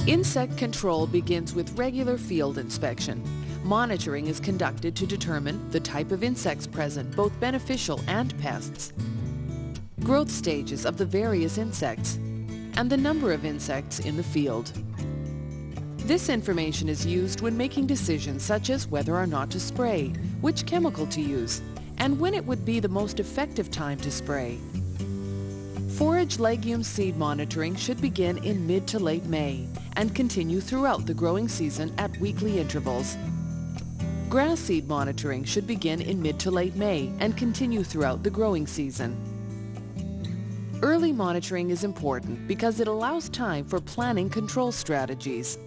Insect control begins with regular field inspection. Monitoring is conducted to determine the type of insects present, both beneficial and pests, growth stages of the various insects, and the number of insects in the field. This information is used when making decisions such as whether or not to spray, which chemical to use, and when it would be the most effective time to spray. Forage legume seed monitoring should begin in mid to late May and continue throughout the growing season at weekly intervals. Grass seed monitoring should begin in mid to late May and continue throughout the growing season. Early monitoring is important because it allows time for planning control strategies.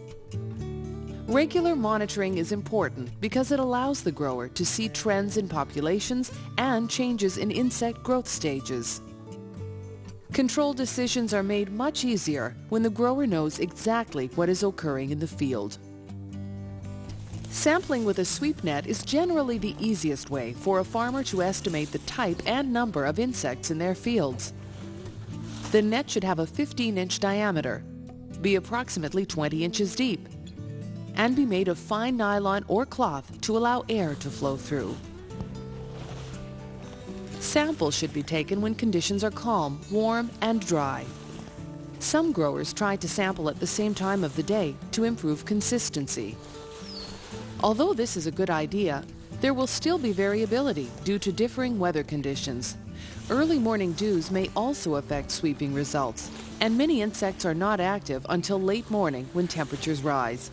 Regular monitoring is important because it allows the grower to see trends in populations and changes in insect growth stages. Control decisions are made much easier when the grower knows exactly what is occurring in the field. Sampling with a sweep net is generally the easiest way for a farmer to estimate the type and number of insects in their fields. The net should have a 15-inch diameter, be approximately 20 inches deep, and be made of fine nylon or cloth to allow air to flow through. Samples should be taken when conditions are calm, warm, and dry. Some growers try to sample at the same time of the day to improve consistency. Although this is a good idea, there will still be variability due to differing weather conditions. Early morning dews may also affect sweeping results, and many insects are not active until late morning when temperatures rise.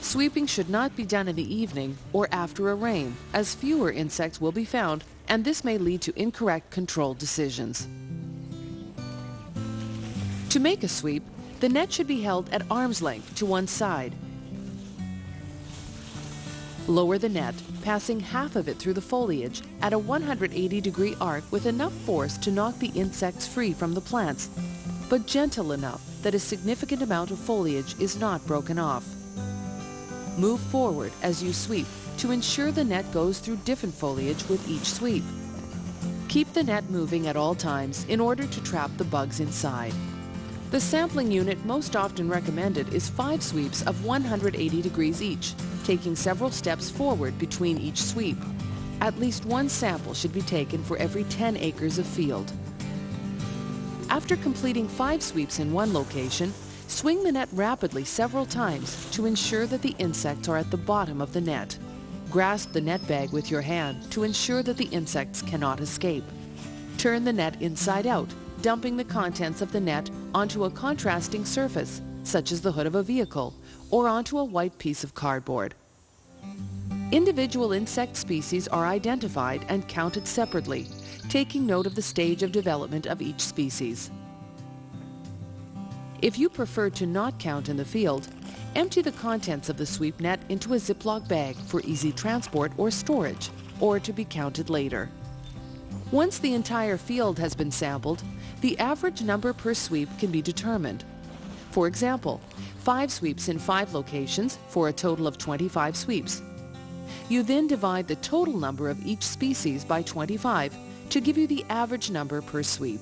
Sweeping should not be done in the evening or after a rain, as fewer insects will be found, and this may lead to incorrect control decisions. To make a sweep, the net should be held at arm's length to one side. Lower the net, passing half of it through the foliage at a 180-degree arc with enough force to knock the insects free from the plants, but gentle enough that a significant amount of foliage is not broken off. Move forward as you sweep to ensure the net goes through different foliage with each sweep. Keep the net moving at all times in order to trap the bugs inside. The sampling unit most often recommended is 5 sweeps of 180 degrees each, taking several steps forward between each sweep. At least one sample should be taken for every 10 acres of field. After completing 5 sweeps in one location, swing the net rapidly several times to ensure that the insects are at the bottom of the net. Grasp the net bag with your hand to ensure that the insects cannot escape. Turn the net inside out, dumping the contents of the net onto a contrasting surface, such as the hood of a vehicle, or onto a white piece of cardboard. Individual insect species are identified and counted separately, taking note of the stage of development of each species. If you prefer to not count in the field, empty the contents of the sweep net into a Ziploc bag for easy transport or storage, or to be counted later. Once the entire field has been sampled, the average number per sweep can be determined. For example, 5 sweeps in 5 locations for a total of 25 sweeps. You then divide the total number of each species by 25 to give you the average number per sweep.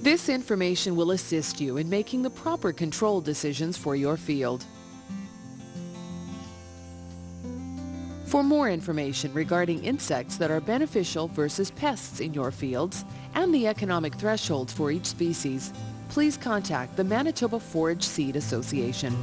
This information will assist you in making the proper control decisions for your field. For more information regarding insects that are beneficial versus pests in your fields and the economic thresholds for each species, please contact the Manitoba Forage Seed Association.